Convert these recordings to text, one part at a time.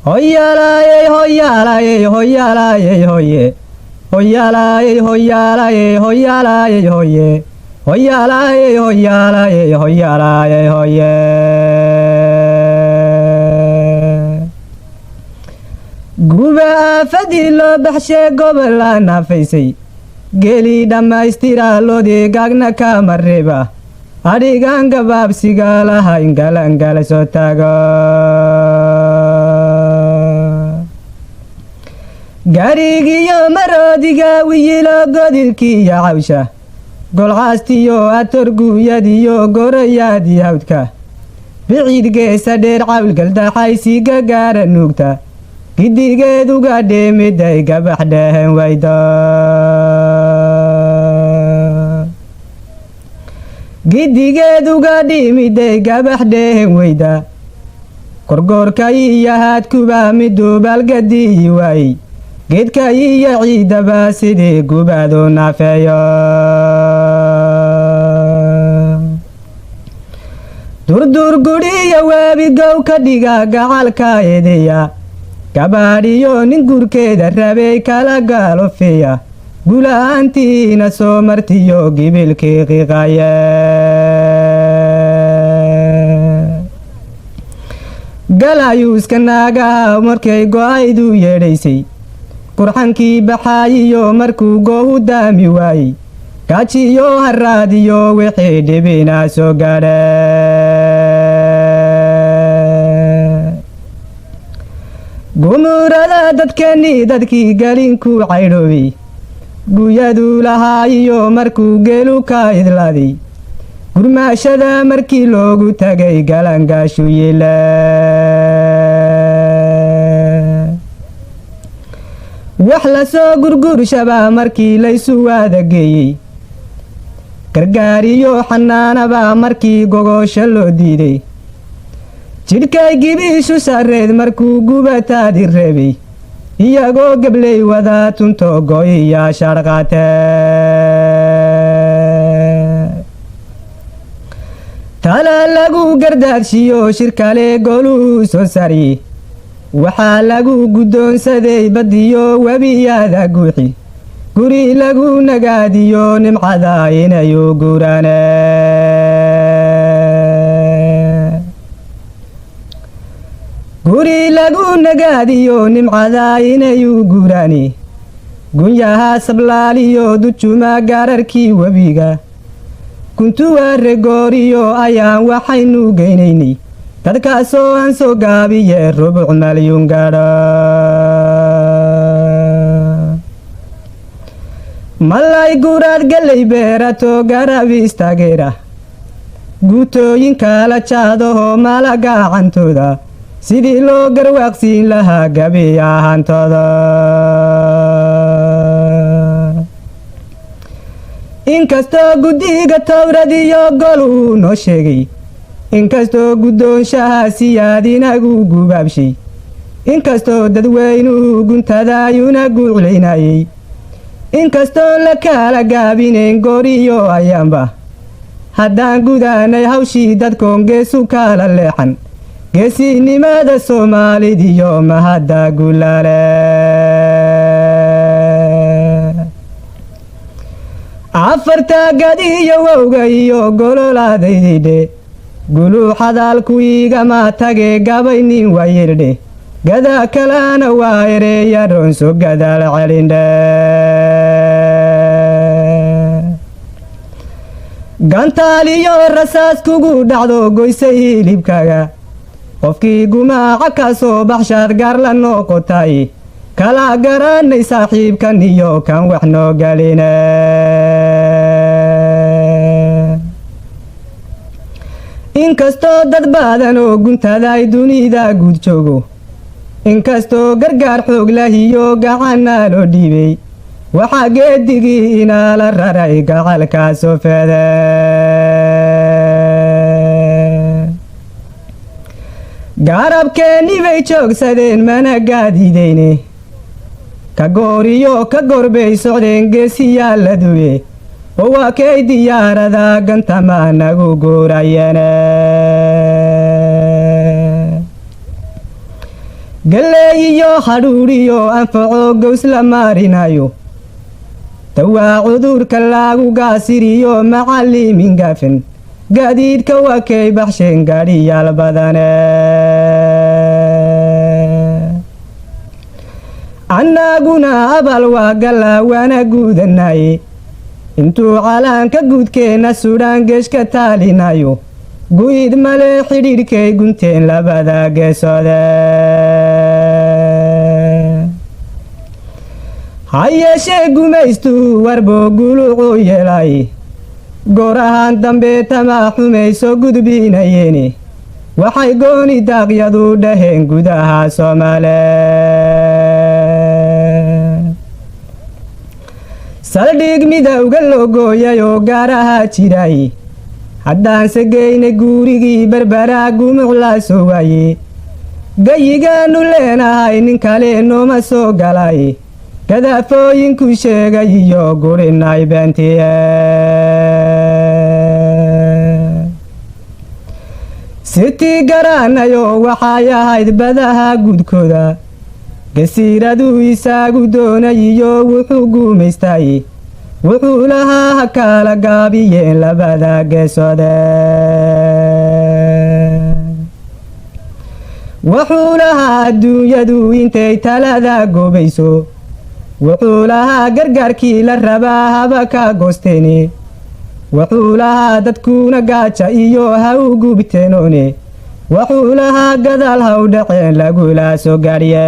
hoyalaye hoyalaye hoyalaye hoye hoyalaye hoyalaye hoyalaye hoye hoyalaye hoyalaye hoyalaye hoye guba aafadii loo baxshee gobol la naafaysay geelii dhammaystira loodii gaagna kama reeba adhigaan gabaabsiga lahayn galangala soo taago gaarigiyo maroodiga wiyilo godilkiiyo cawsha golcaastiyo atorguyadiyo gorayaadii hawdka biciid geesa dheer cawlgaldaxaysi gagaara nuugta gidigeeduga dheemiday gabax dhehen waydo gidigeeduga dhimiday gabax dhehen weyda korgoorkayi iyo haadkuba midubaalgadiyi waayey geedkayi iyo ciidaba sidii gubaadu naafeeyo durdur gudhiyo webigow ka dhiga gacalka eedeya gabaadhiyo nin gurkeeda rabey kala gaalofeeya gulaantiina soo martiyo gibilkii qiiqaye galayuuska naagaha markay go-aydu yeedhaysay qurxankii baxaayiyo markuu goohu daami waayey gaajiyo haraadiyo wixii dhibina soo gaadhe gumuurada dadkeennii dadkii galinkuu caydhoobay guyadu lahaayiyo markuu geelu ka idlaaday gurmaashada markii loogu tagay galangaashu yile wax la soo gurgurshaba markii laysu waadageeyey gargaariyo xanaanaba markii gogosha loo diiday jidhkay gibiishu sarreed markuu gubataadi reebay iyagoo gabley wadaa tunto goyiya sharqate tala lagu gardaadshiyo shirkale goluu soo sariyey waxaa lagu guddoonsaday badiyo webiyaada guuxi guri lagu nagaadiyo nimcada inayu gurane guri lagu nagaadiyo nimcada inayu gurani gunyaha sablaaliyo dujuma gaararkii webiga kuntuwa regooriyo ayaan waxaynu geynaynay dadkaasoo aan soo gaabiye rubuc malyuun gaadho malay guraad galley beerato garabi istaageera guutooyinka la jaadaho mala gacantooda sidii loo garwaaqsiin lahaa gabi ahaantooda inkastoo guddiga towradiyo goluu noo sheegay inkastoo guddoonshaha siyaad inagu gubaabshay inkastoo dadweynuhu guntadaayuna guuclaynayey inkastoo la kala gaabinayn gooriyo ayaanba haddaan gudaanay hawshii dadkoon geesu kala leexan geesinimada soomaalidiyo mahadda gulaale afarta gadiyo wowga iyo gololaadaydidhe guluu xadaalku igama tage gabaynin wayirdhe gadaa kalana waa ereeya roonso gadaal celindhe gantaaliyo rasaas kugu dhacdo goysay hilibkaga qofkii gumaaca ka soo baxshaad gaar la noqotay kala garanay saaxiibkan iyo kan wax noo galine inkastoo dad badan oo guntaday dunida guud joogo inkastoo gargaar xoog lahiyo gacana loo dhiibay waxaa geedigii inaa la raray gacalkaa soo feede garabkeenni bay joogsadeen mana gaadiideyne ka gooriyo ka gorbay socdeen geesiyaa la duwe oo waa kay diyaarada gantama nagu guurayene galley iyo hadhuudhiyo anfaco gows la maarinayo dawaa cudurka lagu gaasiriyo macallimin gaafin gaadiidka waa kay baxsheen gaadhiyaal badane annaguna abal waa gallaa waana guudanaye intuu calaanka guudkeenna sudhaan geeshka taalinayo gu'id male xidhiidhkay gunteen labada geesoode ha yeeshee gumaystuu warboo guluucu yeelay goorahaan dambe tamaa xumayso gudbinayeeni waxay gooni daaqyadu dhaheen gudaha Soomaale saldhig midowga loo gooyayoo gaaraha jiray haddaanse geyne guurigii barbaraa gumuc laa soo waaye gayigaannu leenahay nin kale nooma soo galay gadaafooyinku sheegay iyo gurinay beentiye sitii garaanayo waxay ahayd badaha gudkooda gasiiradu isaagu doonay iyo wuxuu guumaystay wuxuu lahaa ha kala gaabiyeen labada geesoode wuxuu lahaa adduunyadu intay talada goobayso wuxuu lahaa gargaarkii la rabaa haba ka goosteeni wuxuu lahaa dadkuna gaaja iyo ha u gubteenoone wuxuu lahaa gadaal ha u dhaceen lagula soo gaadhiye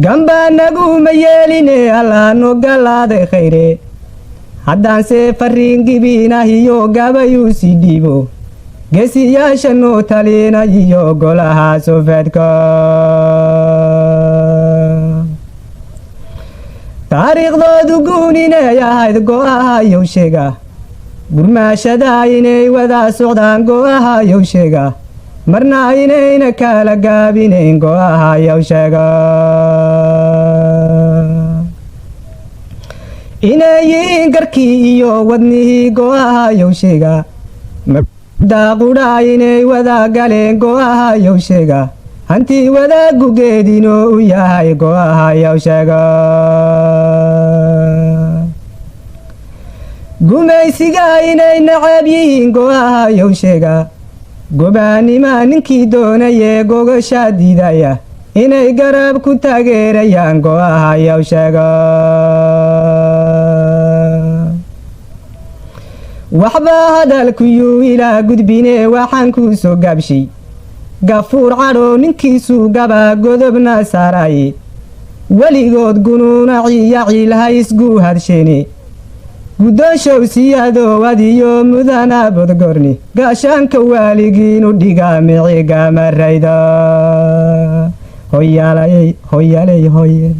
gambaa naguma yeeline allaano galaaday khayre haddaanse farriin gibiinah iyo gabayuu sii dhiibo geesiyaasha noo taliinay iyo golaha soofeedka taariikhdoodu guuninay ahayd go'ahayow sheega gurmaashada inay wada socdaan go'ahayow sheega marna inayna kala gaabinayn go'ahayow sheega inay yihiin garkii iyo wadnihii go'ahayow sheega daaqudha inay wada galeen go'ahayow sheega hantii wadaagugeedinoo u yahay go'ahayow sheega gumaysiga inay nacab yihiin go'ahayow sheega gobaanimaa ninkii doonayee gogashaa diidaya inay garab ku taageerayaan go'ahayow sheega waxbaa hadalkuyuu ilaa gudbinee waxaan kuu soo gaabshay gafuur cadhoo ninkiisuu gabaa godobna saaraye weligood gunuunaciya ciilha isguu hadsheene guddoonshow siyaadoo adiyo mudana bodgorni gaashaanka waaligiinu dhigaa miciga marayda hoyaalay hoye